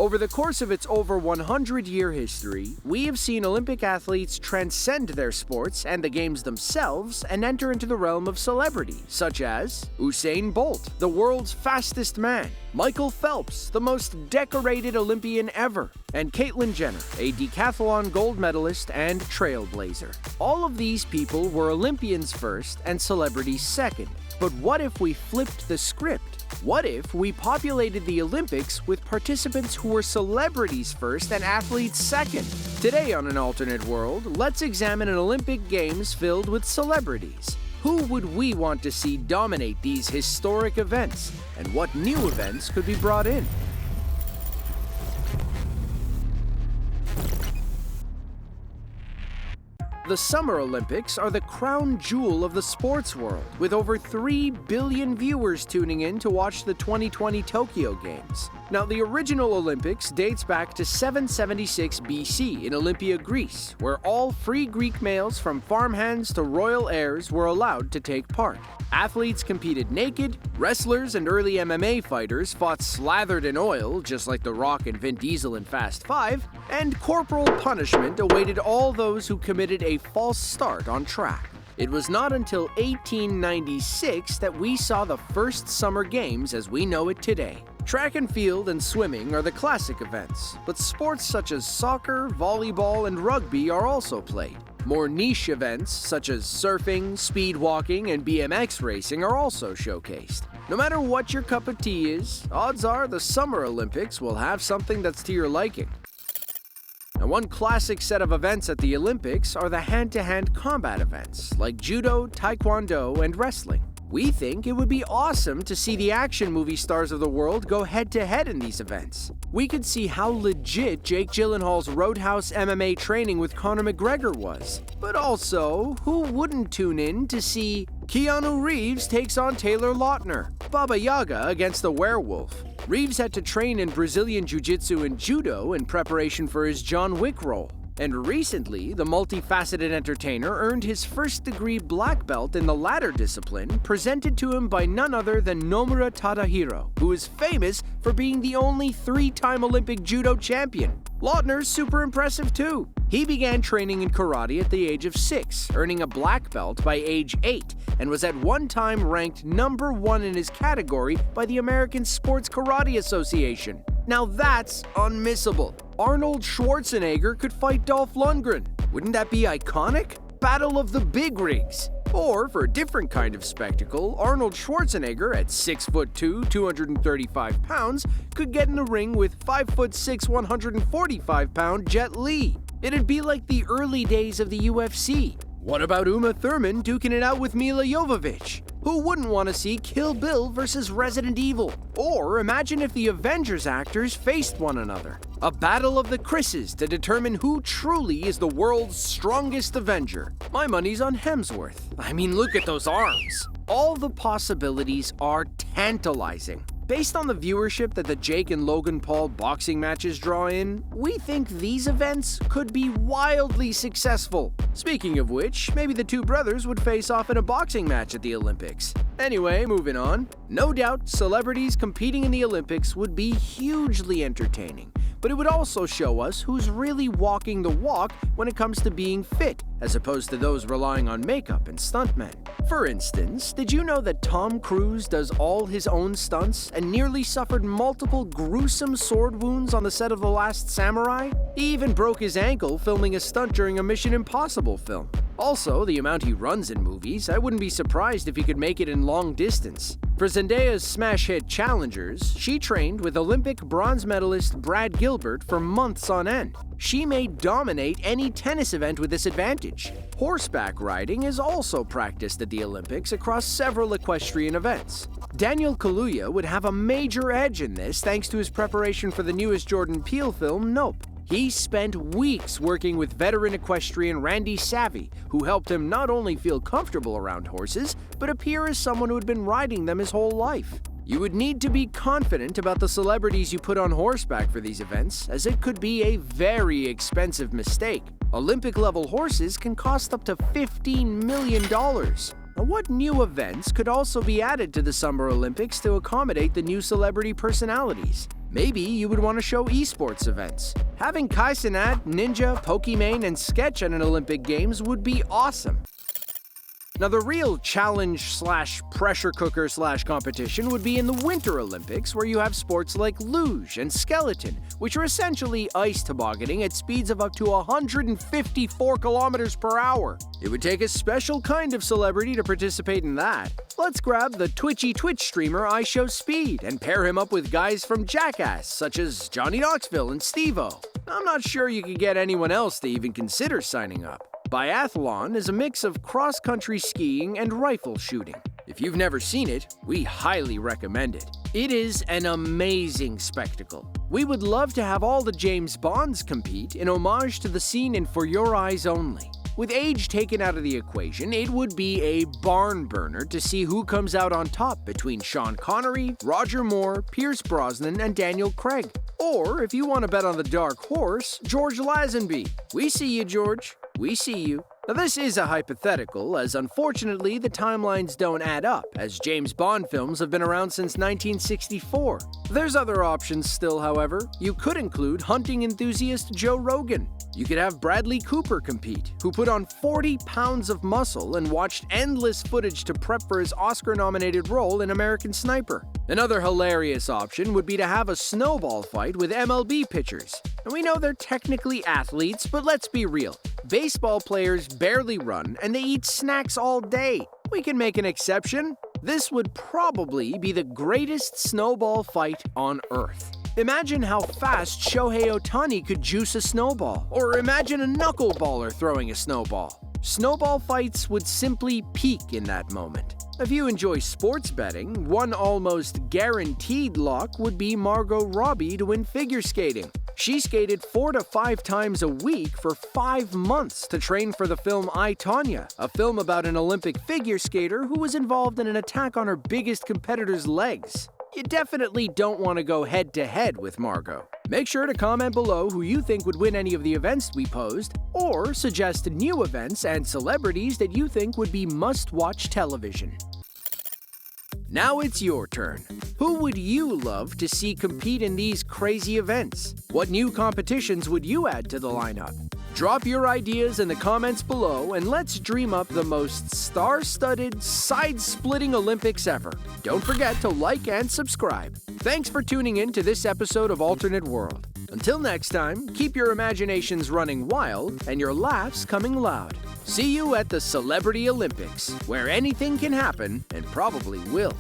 Over the course of its over 100-year history, we have seen Olympic athletes transcend their sports and the games themselves and enter into the realm of celebrity, such as Usain Bolt, the world's fastest man, Michael Phelps, the most decorated Olympian ever, and Caitlyn Jenner, a decathlon gold medalist and trailblazer. All of these people were Olympians first and celebrities second. But what if we flipped the script? What if we populated the Olympics with participants who were celebrities first and athletes second? Today on An Alternate World, let's examine an Olympic Games filled with celebrities. Who would we want to see dominate these historic events? And what new events could be brought in? The Summer Olympics are the crown jewel of the sports world, with over 3 billion viewers tuning in to watch the 2020 Tokyo Games. Now, the original Olympics dates back to 776 BC in Olympia, Greece, where all free Greek males from farmhands to royal heirs were allowed to take part. Athletes competed naked, wrestlers and early MMA fighters fought slathered in oil, just like The Rock and Vin Diesel in Fast 5, and corporal punishment awaited all those who committed a false start on track. It was not until 1896 that we saw the first Summer Games as we know it today. Track and field and swimming are the classic events, but sports such as soccer, volleyball, and rugby are also played. More niche events such as surfing, speed walking, and BMX racing are also showcased. No matter what your cup of tea is, odds are the Summer Olympics will have something that's to your liking. Now, one classic set of events at the Olympics are the hand-to-hand combat events, like Judo, Taekwondo, and wrestling. We think it would be awesome to see the action movie stars of the world go head-to-head in these events. We could see how legit Jake Gyllenhaal's Roadhouse MMA training with Conor McGregor was. But also, who wouldn't tune in to see Keanu Reeves takes on Taylor Lautner, Baba Yaga against the werewolf? Reeves had to train in Brazilian Jiu-Jitsu and Judo in preparation for his John Wick role. And recently, the multifaceted entertainer earned his first-degree black belt in the latter discipline, presented to him by none other than Nomura Tadahiro, who is famous for being the only 3-time Olympic judo champion. Lautner's super impressive too. He began training in karate at the age of 6, earning a black belt by age 8, and was at one time ranked number 1 in his category by the American Sports Karate Association. Now that's unmissable. Arnold Schwarzenegger could fight Dolph Lundgren. Wouldn't that be iconic? Battle of the Big Rigs. Or, for a different kind of spectacle, Arnold Schwarzenegger, at 6'2", 235 pounds, could get in the ring with 5'6", 145-pound Jet Li. It'd be like the early days of the UFC. What about Uma Thurman duking it out with Mila Jovovich? Who wouldn't want to see Kill Bill versus Resident Evil? Or imagine if the Avengers actors faced one another. A battle of the Chris's to determine who truly is the world's strongest Avenger. My money's on Hemsworth. I mean, look at those arms. All the possibilities are tantalizing. Based on the viewership that the Jake and Logan Paul boxing matches draw in, we think these events could be wildly successful. Speaking of which, maybe the two brothers would face off in a boxing match at the Olympics. Anyway, moving on. No doubt, celebrities competing in the Olympics would be hugely entertaining, but it would also show us who's really walking the walk when it comes to being fit, as opposed to those relying on makeup and stuntmen. For instance, did you know that Tom Cruise does all his own stunts and nearly suffered multiple gruesome sword wounds on the set of The Last Samurai? He even broke his ankle filming a stunt during a Mission Impossible film. Also, the amount he runs in movies, I wouldn't be surprised if he could make it in long distance. For Zendaya's smash hit Challengers, she trained with Olympic bronze medalist Brad Gilbert for months on end. She may dominate any tennis event with this advantage. Horseback riding is also practiced at the Olympics across several equestrian events. Daniel Kaluuya would have a major edge in this thanks to his preparation for the newest Jordan Peele film, Nope. He spent weeks working with veteran equestrian Randy Savvy, who helped him not only feel comfortable around horses, but appear as someone who had been riding them his whole life. You would need to be confident about the celebrities you put on horseback for these events, as it could be a very expensive mistake. Olympic-level horses can cost up to $15 million. Now, what new events could also be added to the Summer Olympics to accommodate the new celebrity personalities? Maybe you would want to show esports events. Having Kaizenat, Ninja, Pokimane, and Sketch at an Olympic Games would be awesome. Now, the real challenge/pressure cooker/competition would be in the Winter Olympics, where you have sports like luge and skeleton, which are essentially ice tobogganing at speeds of up to 154 kilometers per hour. It would take a special kind of celebrity to participate in that. Let's grab the twitchy Twitch streamer IShowSpeed and pair him up with guys from Jackass, such as Johnny Knoxville and Steve-O. I'm not sure you could get anyone else to even consider signing up. Biathlon is a mix of cross-country skiing and rifle shooting. If you've never seen it, we highly recommend it. It is an amazing spectacle. We would love to have all the James Bonds compete in homage to the scene in For Your Eyes Only. With age taken out of the equation, it would be a barn burner to see who comes out on top between Sean Connery, Roger Moore, Pierce Brosnan, and Daniel Craig. Or, if you want to bet on the dark horse, George Lazenby. We see you, George. We see you. Now, this is a hypothetical, as unfortunately the timelines don't add up, as James Bond films have been around since 1964. There's other options still, however. You could include hunting enthusiast Joe Rogan. You could have Bradley Cooper compete, who put on 40 pounds of muscle and watched endless footage to prep for his Oscar-nominated role in American Sniper. Another hilarious option would be to have a snowball fight with MLB pitchers. And we know they're technically athletes, but let's be real. Baseball players barely run, and they eat snacks all day. We can make an exception. This would probably be the greatest snowball fight on Earth. Imagine how fast Shohei Ohtani could juice a snowball, or imagine a knuckleballer throwing a snowball. Snowball fights would simply peak in that moment. If you enjoy sports betting, one almost guaranteed lock would be Margot Robbie to win figure skating. She skated 4 to 5 times a week for 5 months to train for the film I, Tonya, a film about an Olympic figure skater who was involved in an attack on her biggest competitor's legs. You definitely don't want to go head-to-head with Margot. Make sure to comment below who you think would win any of the events we posed, or suggest new events and celebrities that you think would be must-watch television. Now it's your turn. Who would you love to see compete in these crazy events? What new competitions would you add to the lineup? Drop your ideas in the comments below and let's dream up the most star-studded, side-splitting Olympics ever. Don't forget to like and subscribe. Thanks for tuning in to this episode of Alternate World. Until next time, keep your imaginations running wild and your laughs coming loud. See you at the Celebrity Olympics, where anything can happen and probably will.